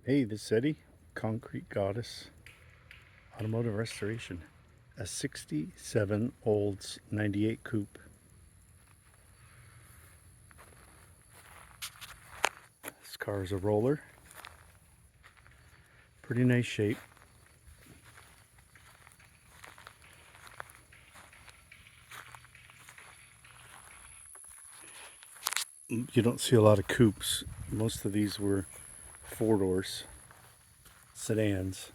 Hey, this is Eddie, Concrete Goddess, Automotive Restoration. A 67 Olds 98 Coupe. This car is a roller. Pretty nice shape. You don't see a lot of coupes. Most of these were four doors, sedans.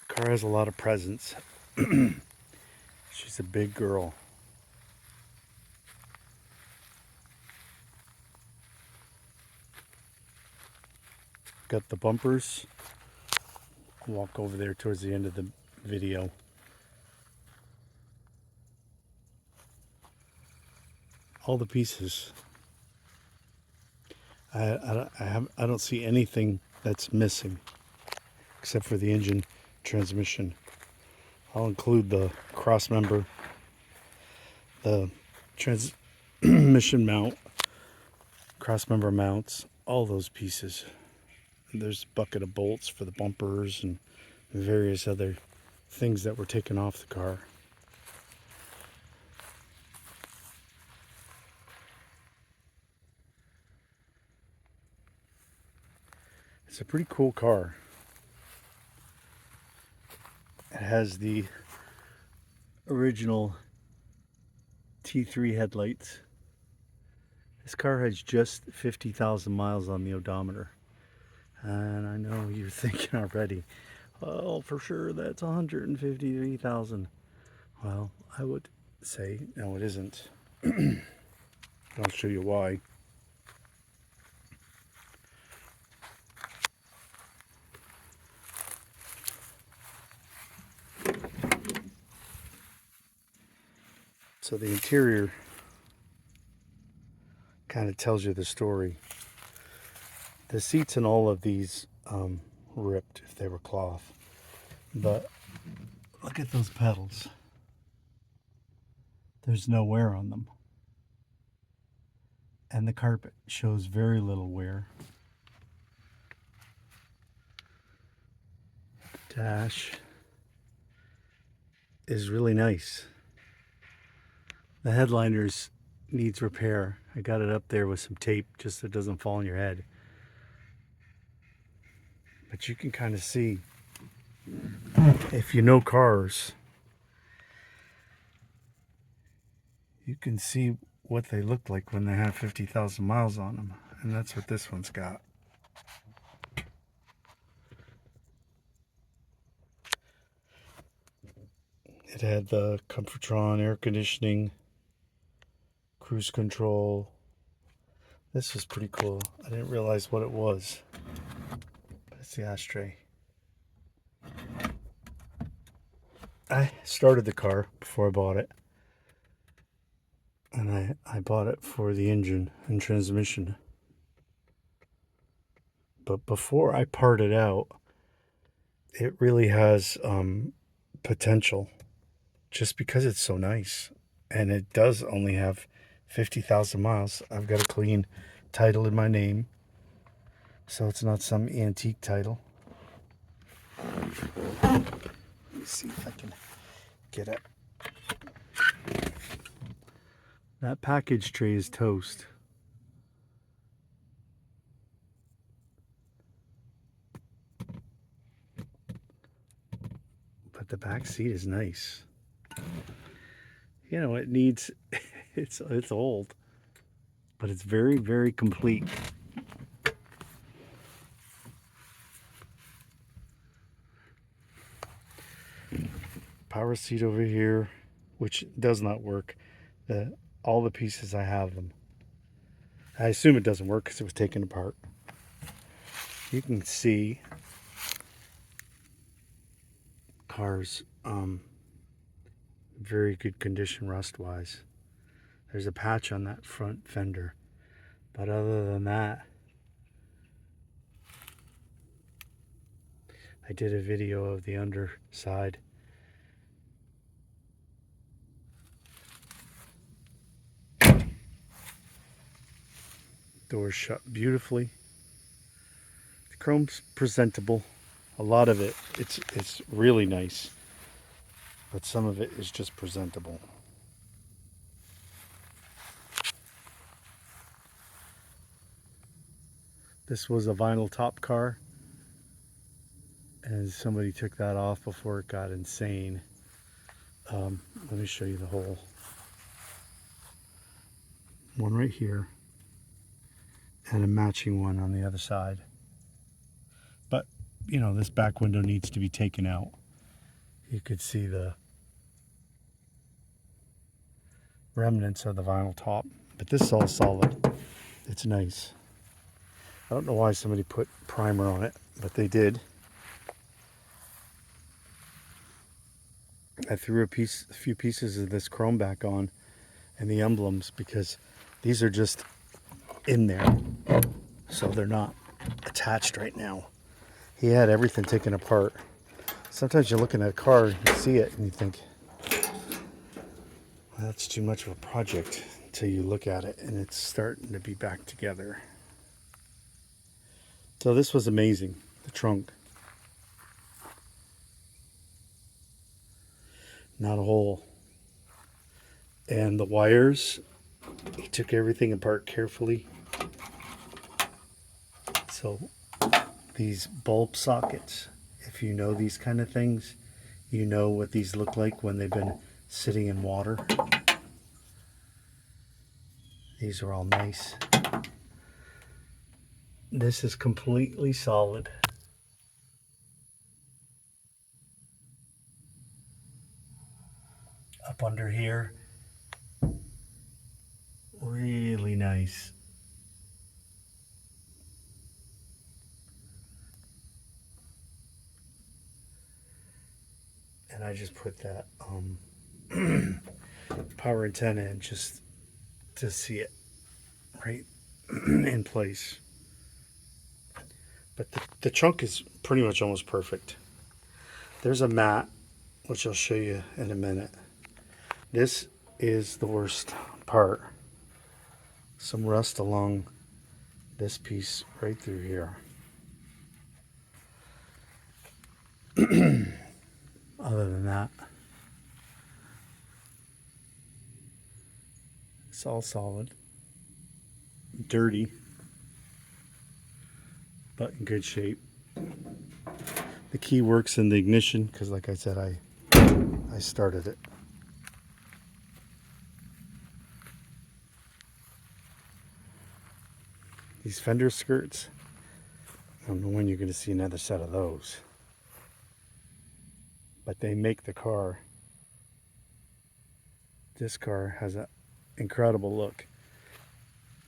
The car has a lot of presence. She's a big girl. Got the bumpers. I'll walk over there towards the end of the video. All the pieces. I don't see anything that's missing except for the engine transmission. I'll include the cross member, the transmission mount, cross member mounts, all those pieces. There's a bucket of bolts for the bumpers and various other things that were taken off the car. It's a pretty cool car. It has the original T3 headlights. This car has just 50,000 miles on the odometer. And I know you're thinking already, oh, for sure that's 153,000. Well, I would say no, it isn't. I'll show you why. So the interior kind of tells you the story. The seats in all of these ripped if they were cloth, but look at those pedals. There's no wear on them, and the carpet shows very little wear. Dash is really nice. The headliners needs repair. I got it up there with some tape just so it doesn't fall on your head. But you can kind of see, if you know cars, you can see what they look like when they have 50,000 miles on them. And that's what this one's got. It had the Comfortron, air conditioning, cruise control. This was pretty cool. I didn't realize what it was. But it's the ashtray. I started the car before I bought it. And I bought it for the engine and transmission. But before I part it out, it really has potential just because it's so nice. And it does only have 50,000 miles. I've got a clean title in my name, so it's not some antique title. Let me see if I can get it. That package tray is toast. But the back seat is nice. You know, it needs, it's old, but it's very, very complete. Power seat over here, which does not work. All the pieces, I have them. I assume it doesn't work because it was taken apart. You can see car's very good condition rust wise. There's a patch on that front fender, but other than that, I did a video of the underside. Doors shut beautifully. The chrome's presentable. A lot of it, it's really nice, but some of it is just presentable. This was a vinyl top car, and somebody took that off before it got insane. Let me show you the hole. One right here, and a matching one on the other side. But, you know, this back window needs to be taken out. You could see the remnants of the vinyl top, but this is all solid. It's nice. I don't know why somebody put primer on it, but they did. I threw a few pieces of this chrome back on and the emblems because these are just in there, so they're not attached right now. He had everything taken apart. Sometimes you're looking at a car, you see it, and you think, well, that's too much of a project until you look at it and it's starting to be back together. So this was amazing, the trunk. Not a hole. And the wires, he took everything apart carefully. So these bulb sockets, if you know these kind of things, you know what these look like when they've been sitting in water. These are all nice. This is completely solid. Up under here, really nice. And I just put that power antenna in just to see it right in place. But the trunk is pretty much almost perfect. There's a mat, which I'll show you in a minute. This is the worst part. Some rust along this piece right through here. Other than that, it's all solid. Dirty, but in good shape. The key works in the ignition because, like I said, I started it. These fender skirts, I don't know when you're going to see another set of those. But they make the car. This car has an incredible look.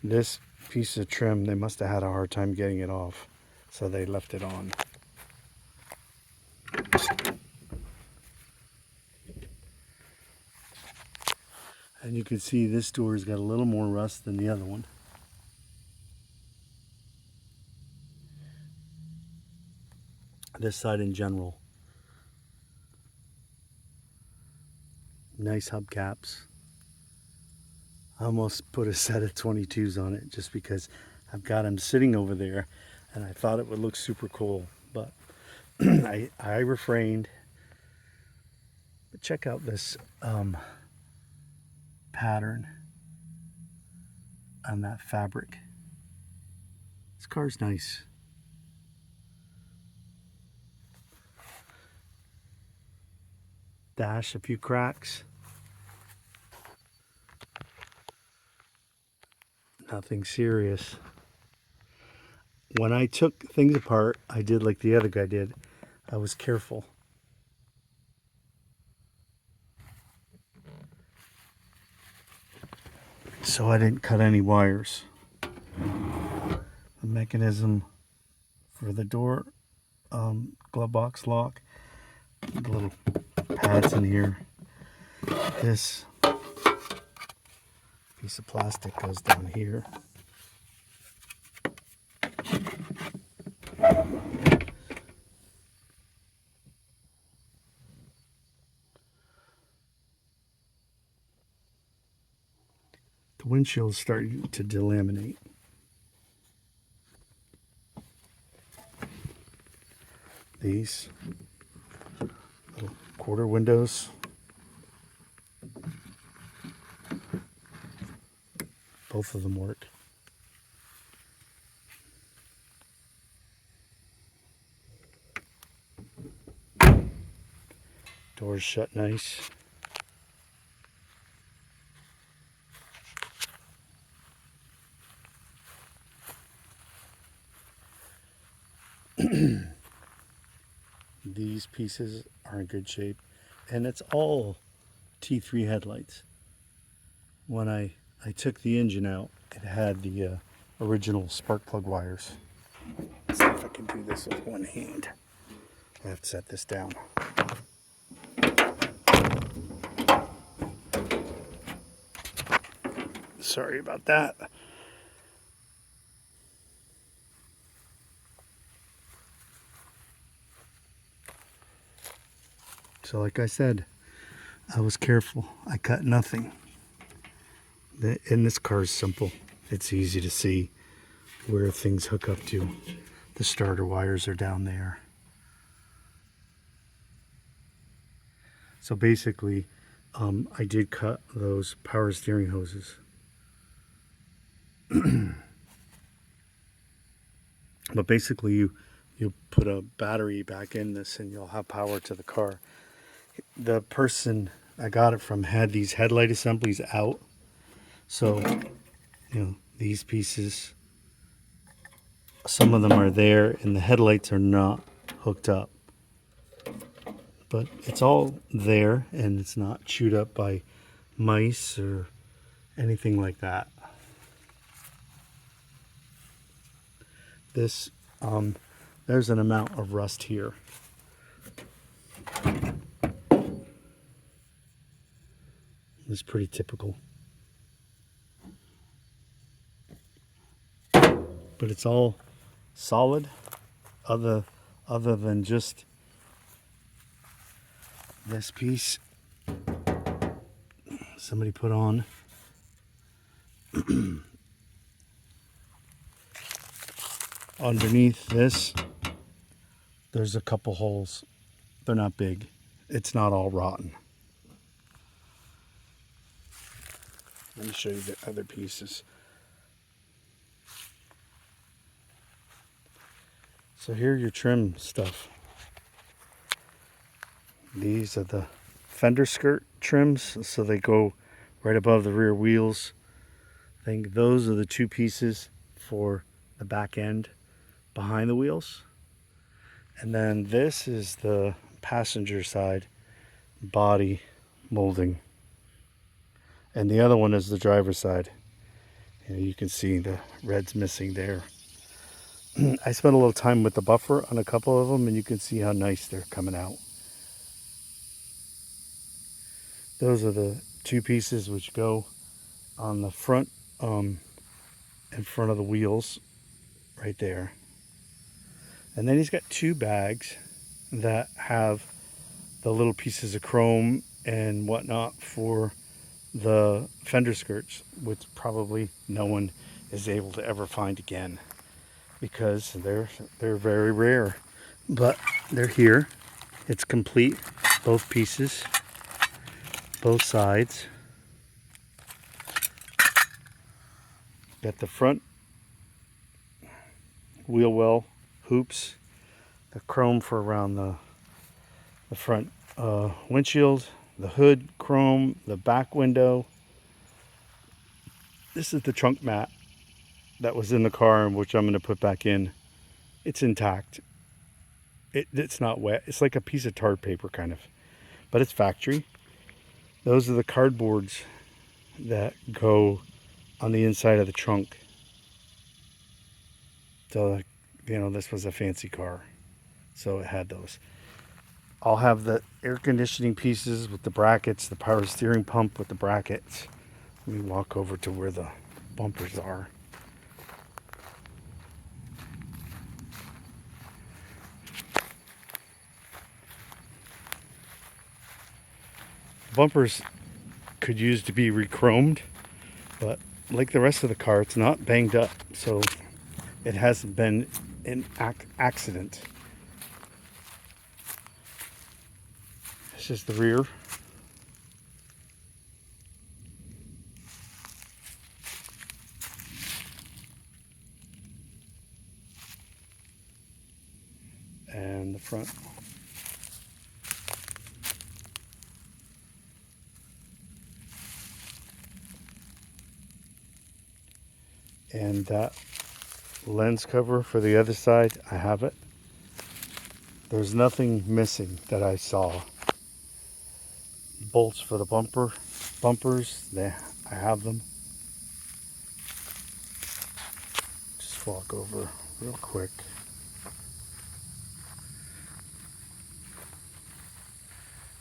This piece of trim, they must have had a hard time getting it off, so they left it on. And you can see this door's got a little more rust than the other one. This side in general. Nice hubcaps. I almost put a set of 22s on it just because I've got them sitting over there and I thought it would look super cool, but I refrained. But check out this pattern on that fabric. This car's nice. Dash, a few cracks. Nothing serious. When I took things apart, I did like the other guy did. I was careful. So I didn't cut any wires. The mechanism for the door glove box lock. The little pads in here. This piece of plastic goes down here. The windshield's starting to delaminate. these little quarter windows. Both of them work. Doors shut nice. These pieces are in good shape, and it's all T3 headlights. When I took the engine out, it had the original spark plug wires. Let's see if I can do this with one hand. I have to set this down. Sorry about that. So like I said, I was careful. I cut nothing. And this car is simple. It's easy to see where things hook up to. The starter wires are down there. So basically, I did cut those power steering hoses. But basically, you put a battery back in this and you'll have power to the car. The person I got it from had these headlight assemblies out. So, you know, these pieces, some of them are there and the headlights are not hooked up. But it's all there and it's not chewed up by mice or anything like that. This, there's an amount of rust here. It's pretty typical. But it's all solid, other than just this piece somebody put on. Underneath this, there's a couple holes. They're not big. It's not all rotten. Let me show you the other pieces. So here are your trim stuff. These are the fender skirt trims, so they go right above the rear wheels. I think those are the two pieces for the back end behind the wheels. And then this is the passenger side body molding. And the other one is the driver's side. And you can see the red's missing there. I spent a little time with the buffer on a couple of them, and you can see how nice they're coming out. Those are the two pieces which go on the front, in front of the wheels, right there. And then he's got two bags that have the little pieces of chrome and whatnot for the fender skirts, which probably no one is able to ever find again because they're very rare. But they're here. It's complete, both pieces, both sides. Got the front wheel well hoops, the chrome for around the front windshield, the hood chrome, the back window. This is the trunk mat that was in the car, which I'm going to put back in. It's intact. It's not wet. It's like a piece of tar paper kind of, but it's factory. Those are the cardboards that go on the inside of the trunk. So, you know, this was a fancy car, so it had those. I'll have the air conditioning pieces with the brackets, the power steering pump with the brackets. Let me walk over to where the bumpers are. Bumpers could use to be re-chromed, but like the rest of the car, it's not banged up, so it hasn't been an accident. This is the rear. And the front. And that lens cover for the other side, I have it. There's nothing missing that I saw. Bolts for the bumpers, I have them. Just walk over real quick.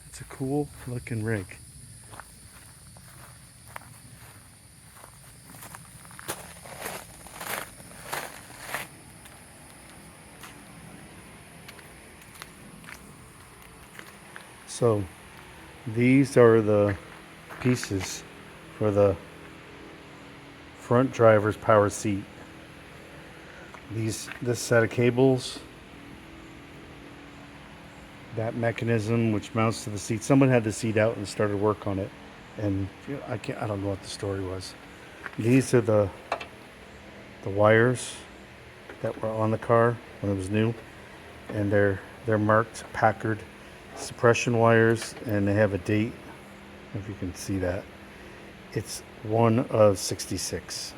It's a cool looking rig. So these are the pieces for the front driver's power seat. This set of cables, that mechanism which mounts to the seat. Someone had the seat out and started work on it, and I don't know what the story was. These are the wires that were on the car when it was new, and they're marked Packard Suppression wires, and they have a date, if you can see that. It's 1 of 66.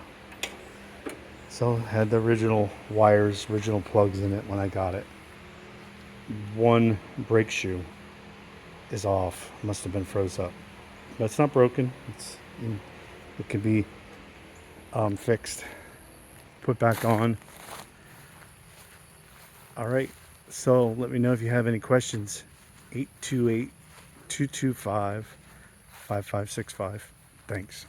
So it had the original wires, original plugs in it when I got it. One brake shoe is off, must have been froze up, but it's not broken. It can be fixed, put back on. All right, so let me know if you have any questions. 828-225-5565. Thanks.